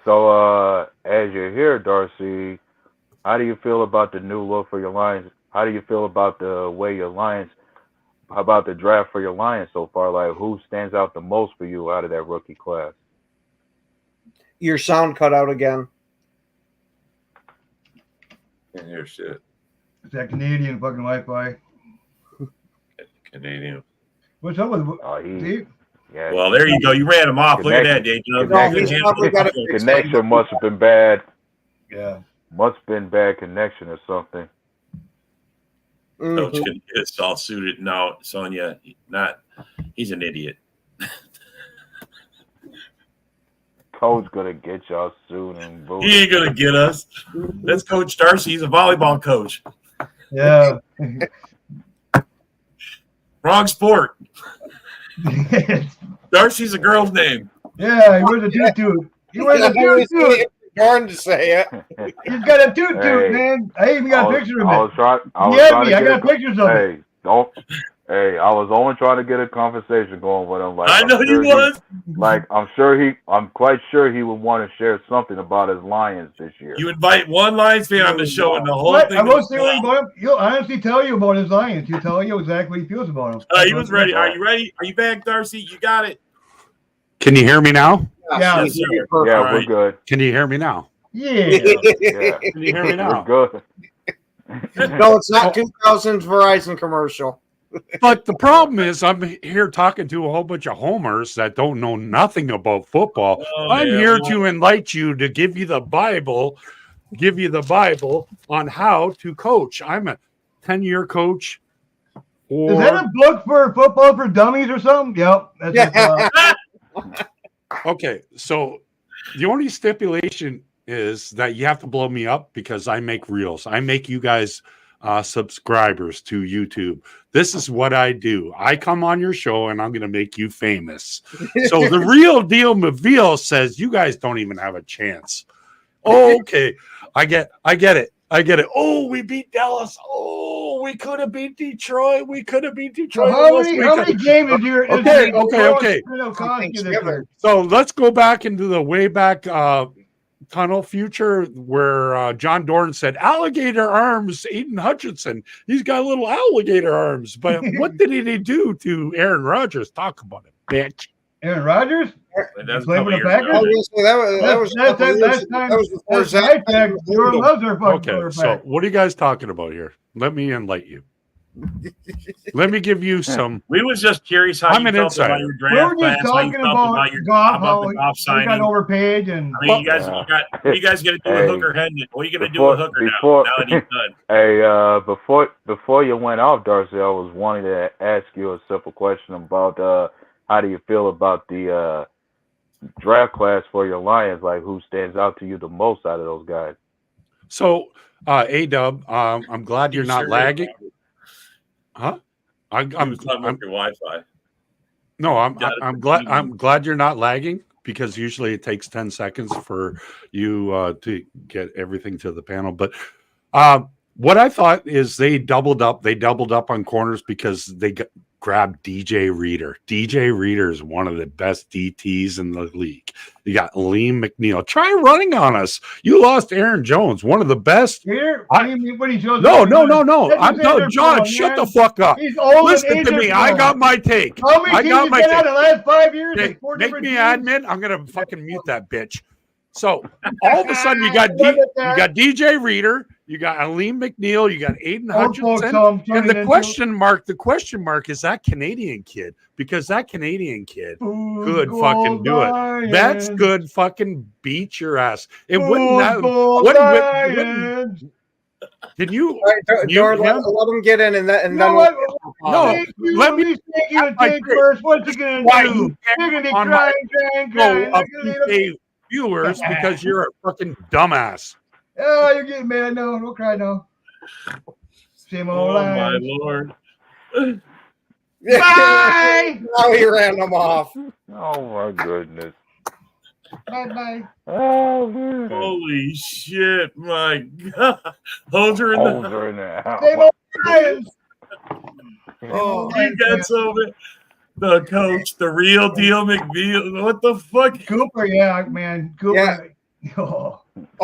so as you're here, Darcy, how do you feel about the new look for your Lions? How do you feel about the way your Lions? How about the draft for your Lions so far? Like, who stands out the most for you out of that rookie class? Your sound cut out again. Can't hear shit. It's that Canadian fucking Wi-Fi. Canadian. What's up with Steve? Yeah. Well, there you go. You ran him off. Look at that, Dave. Connection must have been bad. Yeah. Must have been bad connection or something. Coach could get us all suited. No, Sonia, he's an idiot. Coach gonna get y'all soon and boom. He ain't gonna get us. That's Coach Darcy. He's a volleyball coach. Yeah. Wrong sport. Darcy's a girl's name. Yeah, he wears a tutu. He wears a tutu. Darn to say it. He's got a tutu, man. I even got a picture of it. I got pictures of it. I was only trying to get a conversation going with him. Like, I know he was. I'm quite sure he would want to share something about his Lions this year. You invite one Lions fan on the show and the whole thing. I won't say anything about him. He'll honestly tell you about his Lions. He'll tell you exactly what he feels about them. He was ready. Are you ready? Are you back, Darcy? You got it. Can you hear me now? Yeah, we're good. Can you hear me now? Yeah. Can you hear me now? We're good. No, it's not 2000's Verizon commercial. But the problem is, I'm here talking to a whole bunch of homers that don't know nothing about football. I'm here to enlighten you, to give you the Bible on how to coach. I'm a 10-year coach. Is that a book for football for dummies or something? Yep. That's Okay, so the only stipulation is that you have to blow me up because I make reels. I make you guys subscribers to YouTube. This is what I do. I come on your show and I'm going to make you famous. So the real deal Maville says you guys don't even have a chance. Oh, okay. I get it. Oh, we beat Dallas. Oh, we could have beat Detroit. So how many games is your Okay. So let's go back into the way back tunnel future where John Dorn said alligator arms, Aiden Hutchinson. He's got little alligator arms. But what did he do to Aaron Rodgers? Talk about it, bitch. Aaron Rodgers? That's playing for the Packers? Okay, so what are you guys talking about here? Let me enlighten you. Let me give you some. We was just curious how you felt about your draft. We were just talking about your golf, how he got overpaid, and you guys got. What are you guys gonna do with Hooker Hendon? What are you gonna do with Hooker now that he's done? Hey, before you went off, Darcy, I was wanting to ask you a simple question about how do you feel about the draft class for your Lions? Like, who stands out to you the most out of those guys? So, A-Dub, I'm glad you're not lagging. Huh? I'm your Wi-Fi. No, I'm glad you're not lagging because usually it takes 10 seconds for you to get everything to the panel. But what I thought is they doubled up on corners because grab DJ Reader. DJ Reader is one of the best DTs in the league. You got Liam McNeil. Try running on us. You lost Aaron Jones, one of the best. Here, No. I'm done. John, shut the fuck up. He's old. Listen to me. I got my take. How many teams have been out in the last 5 years? Okay, Like 4 make different me teams? admin. I'm gonna fucking mute that bitch. So all of a sudden you got DJ Reader, you got Aleem McNeil, you got Aiden Hutchinson, and the question mark is that Canadian kid, because that Canadian kid could fucking do it. That's good fucking beat your ass. It wouldn't. Can you? Let him get in, and then let me take you and take first. What's he gonna do? You're gonna be crying. Viewers, because you're a fucking dumbass. Oh, you're getting mad. No, don't cry now. Same old line. My Lord. Bye. Now he ran them off. Oh my goodness. Bye. Oh man. Holy shit, my God. Hoser in the house. Same old Lions. Oh, you got some of it. The coach, the real deal, McNeil. What the fuck? Cooper, yeah, man. Cooper. Yeah. Oh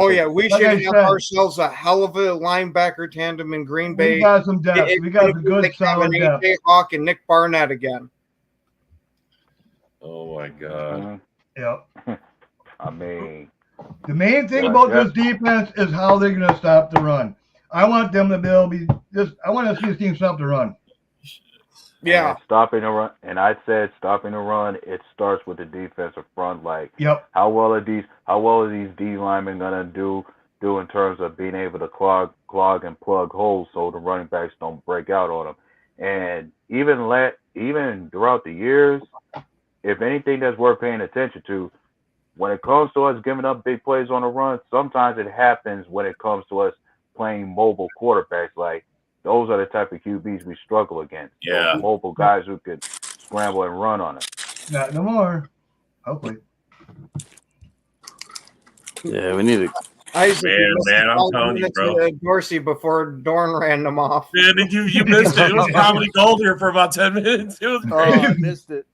yeah, we should have ourselves a hell of a linebacker tandem in Green Bay. We got some depth. We got some good solid depth. AJ Hawk and Nick Barnett again. Oh my God. Yep. I mean, the main thing about this defense is how they're going to stop the run. I want them to be able to be just. I want to see this team stop the run. Yeah, and stopping the run, and I said stopping the run. It starts with the defensive front. Like, how well are these D linemen gonna do in terms of being able to clog and plug holes so the running backs don't break out on them? And even throughout the years, if anything that's worth paying attention to, when it comes to us giving up big plays on the run, sometimes it happens when it comes to us playing mobile quarterbacks. Like, those are the type of QBs we struggle against. Yeah. Those mobile guys who could scramble and run on it. Not no more. Hopefully. Yeah, we need to. Man, I'm telling you, bro. Dorsey before Dorn ran them off. Man, you missed it. It was probably gold here for about 10 minutes. It was great. I missed it.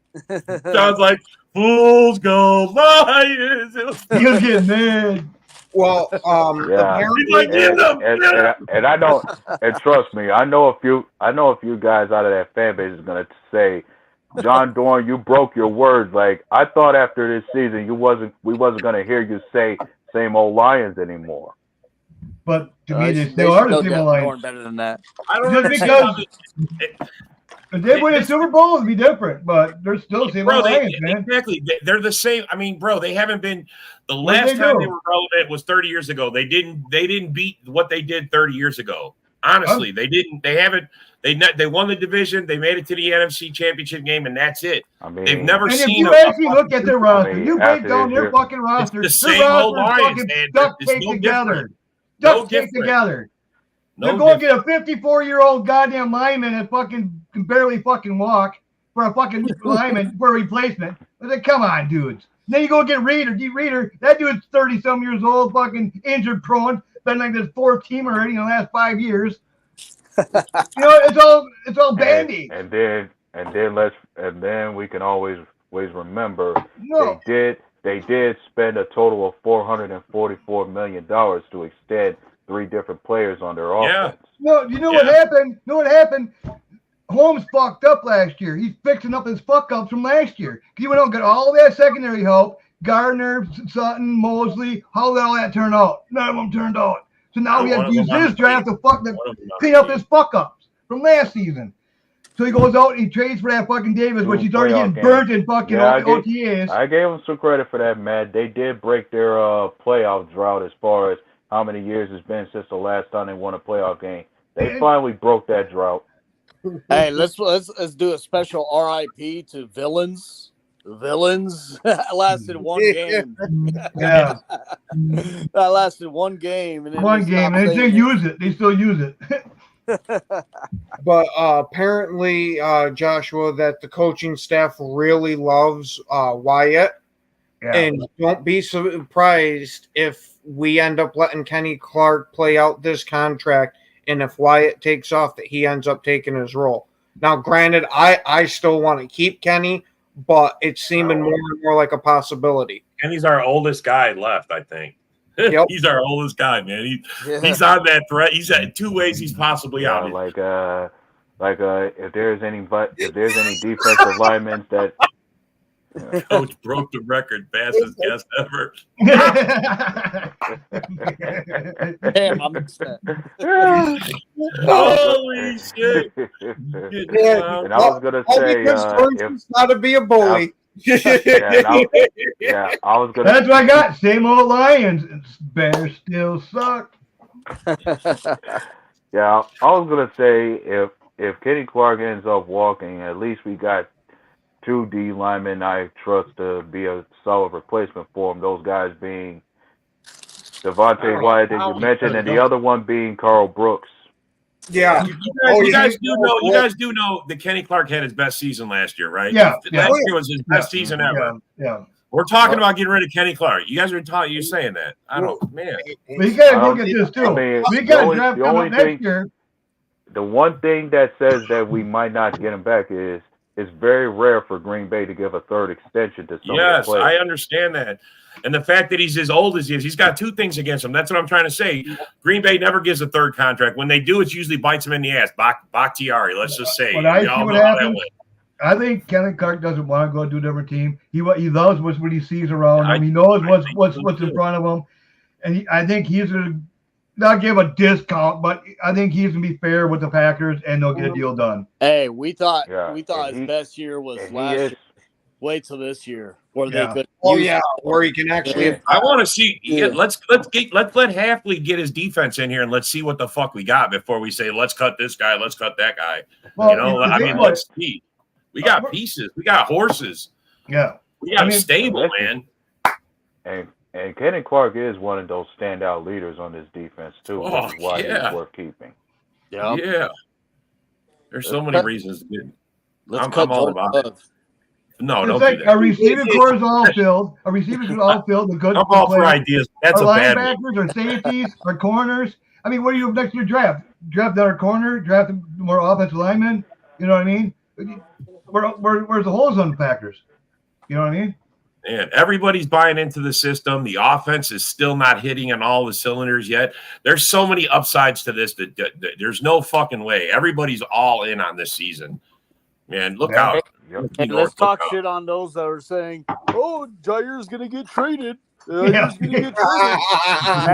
John's like, Fools Gold Lions. He was getting mad. Well, and I know, and trust me, I know a few guys out of that fan base is gonna say, John Dorn, you broke your word. Like, I thought after this season we wasn't gonna hear you say same old Lions anymore. But to me, they still are the same old Lions. Better than that. I don't know because if they win a Super Bowl, it'd be different. But they're still the same old Lions, man. Exactly, they're the same. I mean, bro, they haven't been. The last time they were relevant was 30 years ago. They didn't beat what they did 30 years ago. Honestly, they didn't. They haven't. They won the division. They made it to the NFC Championship game, and that's it. I mean, they've never and seen. If you actually look at their roster, you break down their fucking roster. It's the same old Lions, man. Duct tape together. Duct tape together. They're going to get a 54-year-old goddamn lineman that fucking can barely fucking walk for a fucking lineman for a replacement. I said, come on, dudes. Then you go get Reader. That dude's 30-some years old, fucking injured prone. Been like this fourth team already in the last 5 years. It's all bandy. And then we can always remember they did spend a total of $444 million to extend 3 different players on their offense. No, you know what happened? Holmes fucked up last year. He's fixing up his fuck ups from last year. He went out and got all that secondary help. Gardner, Sutton, Mosley. How did all that turn out? None of them turned out. So now we have to use this draft to clean up his fuck ups from last season. So he goes out and he trades for that fucking Davis, which he's already getting burnt in fucking OTAs. I gave him some credit for that, Matt. They did break their playoff drought as far as how many years it's been since the last time they won a playoff game. They finally broke that drought. Hey, let's do a special RIP to villains. Villains lasted one game. Yeah, that lasted one game. And one game, and they still use it. They still use it. But apparently, Joshua, that the coaching staff really loves Wyatt. Yeah. And don't be surprised if we end up letting Kenny Clark play out this contract, and if Wyatt takes off, that he ends up taking his role. Now, granted, I still want to keep Kenny, but it's seeming more and more like a possibility. Kenny's our oldest guy left, I think. Yep. He's our oldest guy, man. He's on that threat. He's at 2 ways he's possibly Yeah, out. if there's any defensive linemen that Coach broke the record, fastest guest ever. Damn, I missed that. Holy shit! And I was gonna say, it's not to be a bully. I was gonna. That's what I got. Same old Lions. Bears still suck. Yeah, I was gonna say if Kenny Clark ends up walking, at least we got 2 D linemen I trust to be a solid replacement for him. Those guys being Devontae Wyatt that you mentioned, and the other one being Carl Brooks. Yeah, you guys do know that Kenny Clark had his best season last year, right? Yeah, last year was his best season ever. Yeah. We're talking about getting rid of Kenny Clark. You guys are you're saying that. I don't, man. But you gotta look at this too. We got to draft him up next year. The one thing that says that we might not get him back is it's very rare for Green Bay to give a third extension to someone. Yes, I understand that. And the fact that he's as old as he is, he's got 2 things against him. That's what I'm trying to say. Green Bay never gives a third contract. When they do, it usually bites him in the ass. Bakhtiari, let's just say. But I see what happens. I think Kenny Clark doesn't want to go to a different team. He loves what he sees around him. He knows what's in front of him. And I think he's going to not give a discount, but I think he's going to be fair with the Packers, and they'll get a deal done. Hey, we thought his best year was last year. Wait till this year where they could. Where he can actually. I want to see. Yeah, let's let Hafley get his defense in here and let's see what the fuck we got before we say let's cut this guy, let's cut that guy. Well, let's see. We got pieces. We got horses. Yeah, we got a stable, man. And Kenny Clark is one of those standout leaders on this defense too. Which is why he's worth keeping. Yeah. There's so many reasons. I'm all about it. No, don't like do that. A receiving core is all filled. A receiving core is all filled. The good. I'm all for ideas. That's our a bad linebackers, our safeties, our corners. I mean, what do you do next year? Draft that our corner. Draft more offensive linemen. You know what I mean? Where's the holes on the Packers? You know what I mean? And everybody's buying into the system. The offense is still not hitting on all the cylinders yet. There's so many upsides to this that there's no fucking way. Everybody's all in on this season. Man, look out. And let's talk shit on those that are saying, oh, Jair's going to get traded. That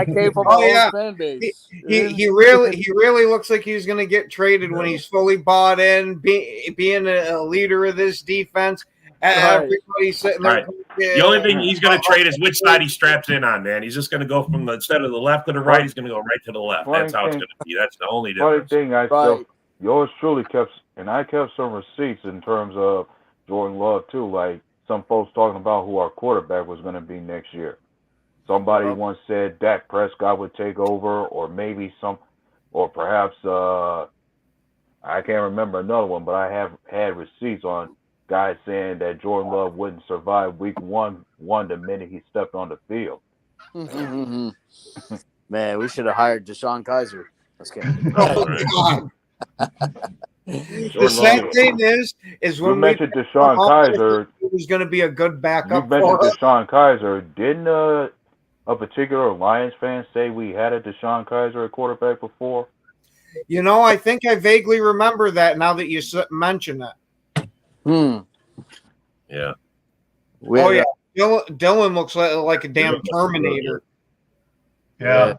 came from our own fan base. He really looks like he's going to get traded when he's fully bought in, being a leader of this defense. Everybody's sitting there. The only thing he's going to trade is which side he straps in on, man. He's just going to go from instead of the left to the right, he's going to go right to the left. That's how it's going to be. That's the only difference. Funny thing, yours truly kept some receipts in terms of Jordan Love too. Like some folks talking about who our quarterback was going to be next year. Somebody once said Dak Prescott would take over, or maybe perhaps I can't remember another one, but I have had receipts on guys saying that Jordan Love wouldn't survive week one the minute he stepped on the field. Man, we should have hired Deshaun Kaiser. Let's get The same thing is when you mentioned Deshaun Kaiser, it was going to be a good backup. You mentioned Deshaun Kaiser. Didn't a particular Lions fan say we had a Deshaun Kaiser at quarterback before? You know, I think I vaguely remember that now that you mention it. Yeah. Yeah. Dylan looks like a damn Terminator. Yeah.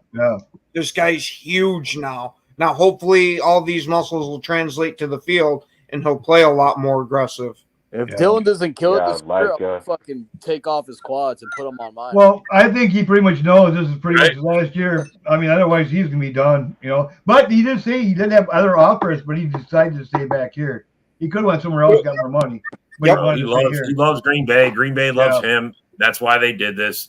This guy's huge now. Now, hopefully, all these muscles will translate to the field, and he'll play a lot more aggressive. If Dylan doesn't kill it this year, I'll fucking take off his quads and put them on mine. Well, I think he pretty much knows this is pretty much his last year. I mean, otherwise he's gonna be done, you know. But he did say he did have other offers, but he decided to stay back here. He could have went somewhere else, got more money. But he loves Green Bay. Green Bay loves him. That's why they did this.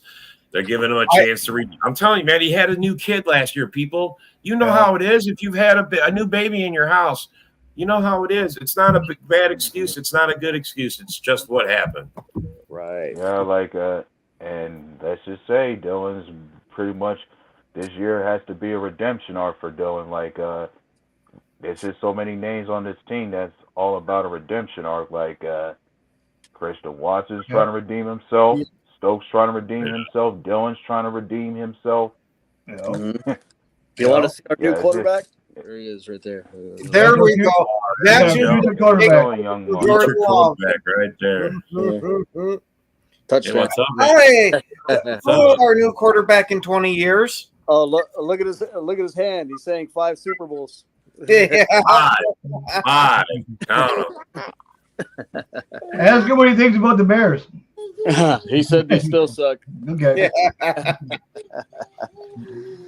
They're giving him a chance to read. I'm telling you, man, he had a new kid last year, people. You know how it is if you've had a new baby in your house. You know how it is. It's not a bad excuse. It's not a good excuse. It's just what happened. Right. Yeah, and let's just say Dylan's pretty much this year has to be a redemption arc for Dylan. there's just so many names on this team that's all about a redemption arc. Like Christian Watson's trying to redeem himself. Stokes trying to redeem himself. Dylan's trying to redeem himself. You want to see our new quarterback? There he is, right there. There we go. That's your quarterback. Your quarterback right there. Touchdown. Hey, what's up, Hey, our new quarterback in 20 years. Oh, look at his hand. He's saying 5 Super Bowls. Yeah. Five. Count them. Ask him what he thinks about the Bears. He said they still suck. Okay. Yeah.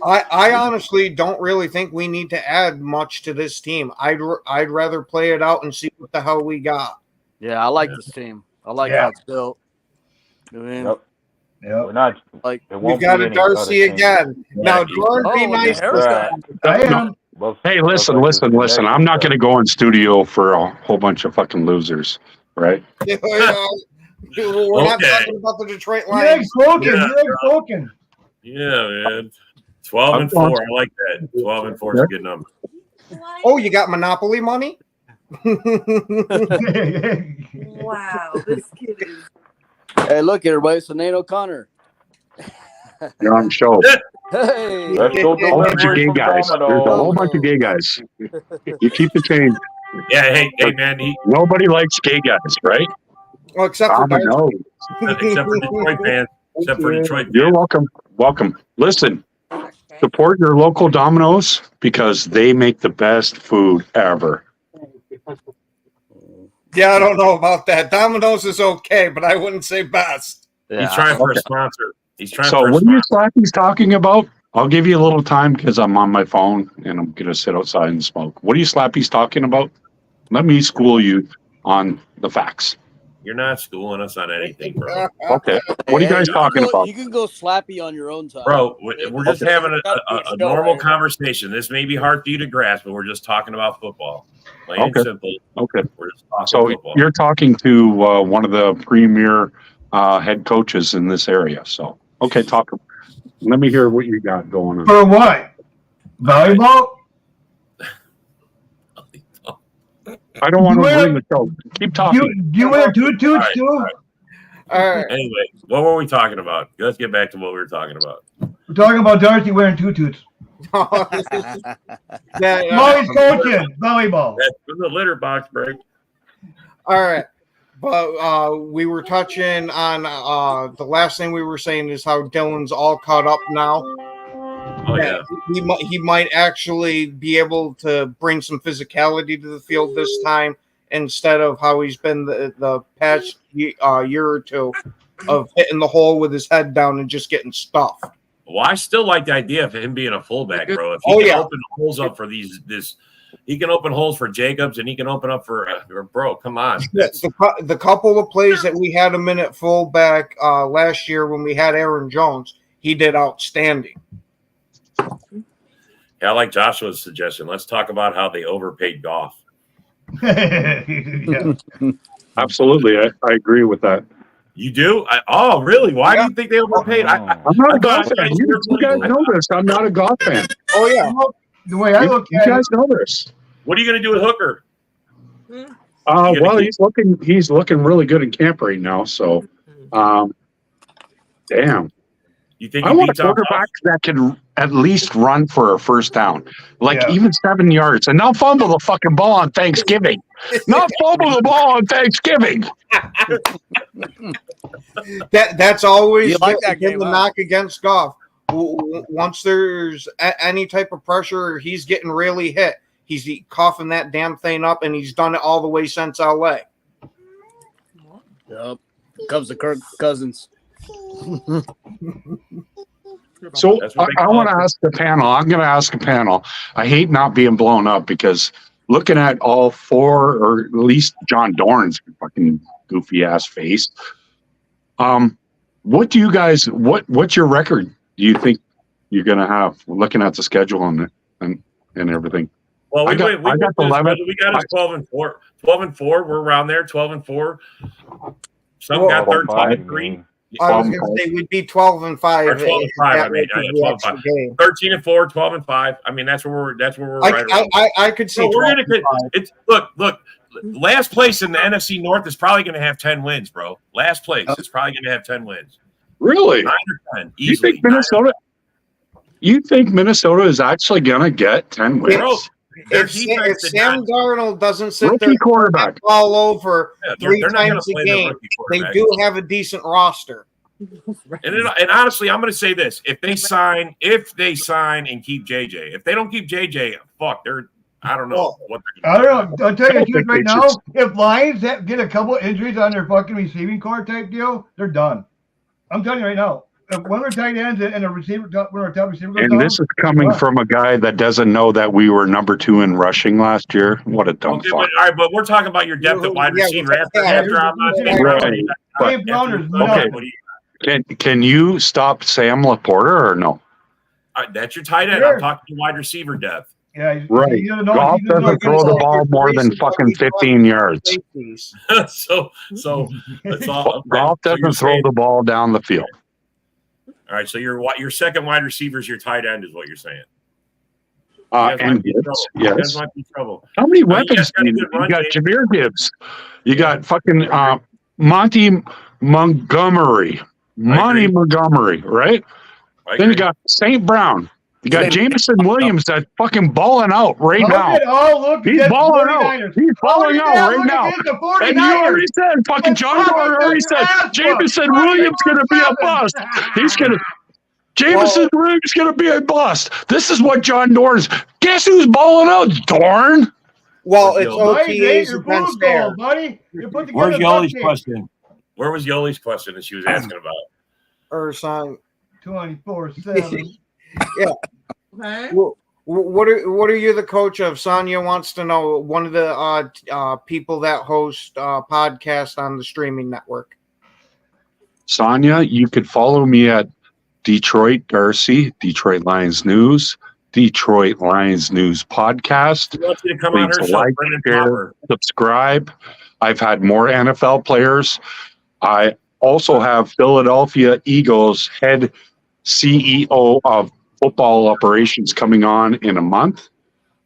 I honestly don't really think we need to add much to this team. I'd rather play it out and see what the hell we got. Yeah, I like this team. I like how it's built. I mean, Yep. We're not like we've got a Darcy again. Now, Jordan, be nice. Hey, listen. I'm not going to go in studio for a whole bunch of fucking losers, right? We're not talking about the Detroit You ain't Lions. spoken. Yeah, man. 12-4. I like that. 12-4 is a good number. Oh, you got Monopoly money? Wow, this kid is. Hey, look, everybody. It's Nate O'Connor. You're on the show. Hey. There's a whole bunch of gay guys. There's a whole bunch of gay guys. You keep the change. Yeah, hey, man. Nobody likes gay guys, right? Well, except for Darcy. Except for Detroit fans. Except for Detroit fans. You're welcome. Welcome. Listen, support your local Domino's because they make the best food ever. Yeah, I don't know about that. Domino's is okay, but I wouldn't say best. He's trying for a sponsor. He's trying So for a what are you sponsor. Slacky's talking about? I'll give you a little time because I'm on my phone and I'm going to sit outside and smoke. What are you Slappy's talking about? Let me school you on the facts. You're not schooling us on anything, bro. Okay. What are you guys talking about? You can go Slappy on your own time. Bro, we're just having a normal conversation. This may be hard for you to grasp, but we're just talking about football. Plain and simple. Okay. We're just talking So football. you're talking to one of the premier head coaches in this area. So, okay, talk. Let me hear what you got going on. For what? Volleyball? I don't want to ruin the show. Keep talking. Do you wear tutus too? All right. Anyway, what were we talking about? Let's get back to what we were talking about. We're talking about Darcy wearing tutus. Molly's coaching volleyball. That's the litter box break. All right. But we were touching on the last thing we were saying is how Dylan's all caught up now. Oh, yeah. He might actually be able to bring some physicality to the field this time instead of how he's been the past year or two of hitting the hole with his head down and just getting stuffed. Well, I still like the idea of him being a fullback, bro. If he can open holes up for he can open holes for Jacobs and he can open up for bro. Come on, the couple of plays that we had him in at fullback last year when we had Aaron Jones, he did outstanding. Yeah, I like Joshua's suggestion. Let's talk about how they overpaid Goff. Yeah. Absolutely, I agree with that. You do? Really? Why do you think they overpaid? I'm not a Goff fan. You guys know this. I'm not a Goff fan. Oh yeah. The way I look at you guys know this. What are you going to do with Hooker? Well, he's looking really good in camp right now. So, damn. You think I want a quarterback that can at least run for a first down, even 7 yards, and not fumble the fucking ball on Thanksgiving. Not fumble the ball on Thanksgiving. That's always that the knock against Goff. Once there's any type of pressure, he's getting really hit. He's coughing that damn thing up, and he's done it all the way since LA. Yep. Comes to Kirk Cousins. So I want to ask the panel. I'm going to ask the panel. I hate not being blown up because looking at all four, or at least John Dorn's fucking goofy ass face. What do you guys? What's your record? Do you think you're going to have? Looking at the schedule and everything. Well, we got 11. We got us 12-4. 12-4. We're around there. 12-4. Some got 13-3. I was going to say we'd be 12-5. Or 12-5. I mean, 12-5. 13-4, 12-5. I mean, that's where we're right around. I could see. So we're gonna. It's look. Last place in the NFC North is probably going to have 10 wins, bro. Last place is probably going to have 10 wins. Really? 9 or 10. Easily. You think Minnesota is actually going to get 10 wins? Bro, if Sam Darnold doesn't sit rookie there quarterback all over they're not times a game, they do have a decent roster. And honestly, I'm going to say this: if they sign and keep JJ, if they don't keep JJ, fuck, I don't know what I don't know. I'll tell you the truth right now. If Lions get a couple injuries on their fucking receiving core type deal, they're done. I'm telling you right now. If one of our tight ends and a receiver, one of our top receivers goes and down, this is coming from a guy that doesn't know that we were number 2 in rushing last year. What a dumb fuck. All right, but we're talking about your depth at wide receiver after I'm not. Can you stop Sam Laporta or no? That's your tight end. I'm talking to wide receiver depth. Yeah, right. Golf doesn't throw the ball more than fucking 15 yards. so that's all. Golf doesn't throw the ball down the field. All right, so your second wide receiver is your tight end, is what you're saying. And Gibbs, yes. Might be trouble. How many weapons do you got? Jameer Gibbs. You got fucking Monty Montgomery. Right? Then you got St. Brown. You got Jameson Williams that's fucking balling out right now. He's balling out. He's balling out right now. And you already said, fucking John Gordon already said, Jameson Williams going to be a bust. Jameson Williams going to be a bust. This is what John Dorn's. Guess who's balling out, Dorn? Well, it's OTAs against there. Where's Yoli's question? Where was Yoli's question that she was asking about? Or song 24/7. Yeah. Well, what are you the coach of? Sonia wants to know. One of the people that host podcast on the streaming network. Sonia, you could follow me at Detroit Darcy, Detroit Lions News, Detroit Lions News Podcast. Please like, share, subscribe. I've had more NFL players. I also have Philadelphia Eagles head CEO of football operations coming on in a month.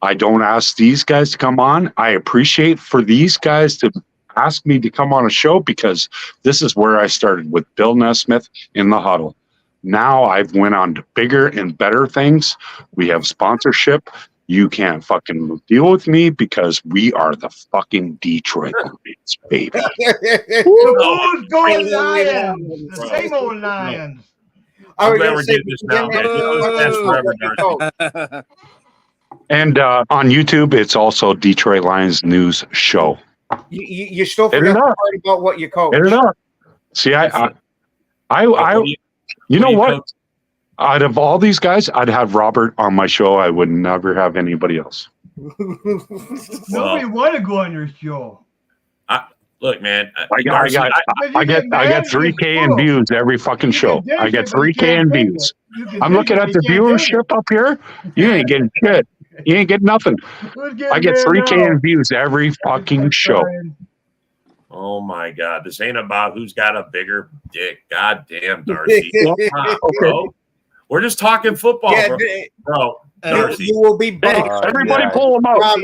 I don't ask these guys to come on. I appreciate for these guys to ask me to come on a show because this is where I started with Bill Nesmith in the huddle. Now I've went on to bigger and better things. We have sponsorship. You can't fucking deal with me because we are the fucking Detroit Lions, baby. Who's going Lions? The same old Lions. I'm glad we're getting this now, man. That's forever, Darcy. And on YouTube, it's also Detroit Lions News Show. You still forgot the part about what you coach. Hit it up. See, I you know what? Out of all these guys, I'd have Robert on my show. I would never have anybody else. Nobody want to go on your show. Look, man. I get 3K in views every fucking show. I get 3K in views. I'm looking at the viewership up here. You ain't getting shit. You ain't getting nothing. I get 3K in views every fucking show. Oh my God. This ain't about who's got a bigger dick. God damn, Darcy. Bro. We're just talking football, bro. Darcy. You will be bumped. Everybody pull them out.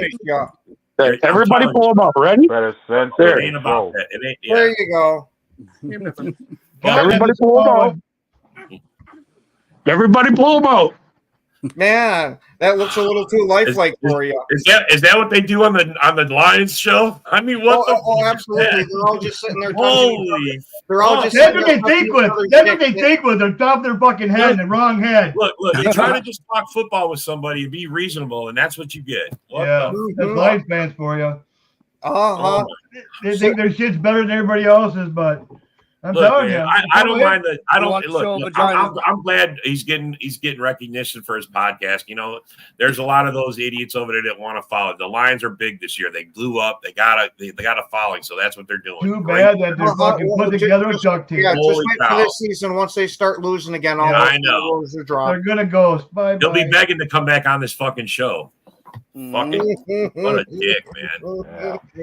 Everybody pull them up. Ready? Better sense. It ain't about that. It ain't, yeah. There you go. Everybody pull them out. Everybody pull them out. Man, that looks a little too lifelike for you. Is that what they do on the Lions show? I mean, what? Oh, absolutely. They're all just sitting there. Holy! They're all just. That's what they think with. That's what they think with. They're top of their fucking head and the wrong head. Look! They try to just talk football with somebody and be reasonable, and that's what you get. That's Lions fans for you. They think their shit's better than everybody else's, but. I'm telling you, I don't mind that. I don't look. I'm glad he's getting recognition for his podcast. You know, there's a lot of those idiots over there that want to follow. The Lions are big this year. They blew up. They got a following, so that's what they're doing. Too bad that they're fucking put together a duck team. Yeah, just wait for this season. Once they start losing again, all I know they're gonna go. Bye. They'll be begging to come back on this fucking show. Fucking what a dick,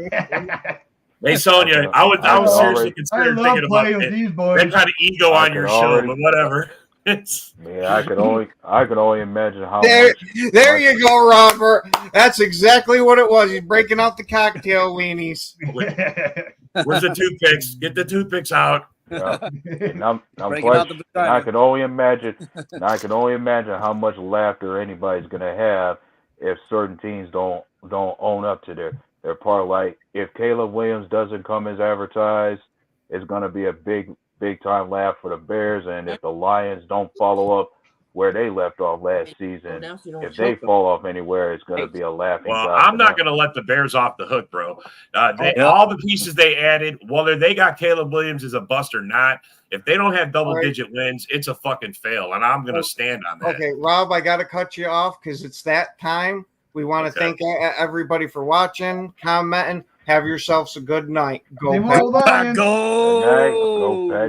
man. Hey Sonia, I was seriously considering picking them up. That kind of ego on your show, but whatever. Yeah, I could only imagine how There much. you go, Robert. That's exactly what it was. He's breaking out the cocktail weenies. Where's the toothpicks? Get the toothpicks out. Yeah. And I can only imagine. And I can only imagine how much laughter anybody's gonna have if certain teams don't own up to their part. Like if Caleb Williams doesn't come as advertised, it's gonna be a big time laugh for the Bears. And if the Lions don't follow up where they left off last season, if they fall off anywhere, it's going to be a laughing. Well, I'm not going to let the Bears off the hook, bro. All the pieces they added, whether they got Caleb Williams as a bust or not, if they don't have double-digit wins, it's a fucking fail, and I'm going to stand on that. Okay, Rob, I got to cut you off because it's that time. We want to thank everybody for watching, commenting. Have yourselves a good night. Go Pack. Go. Go Pack.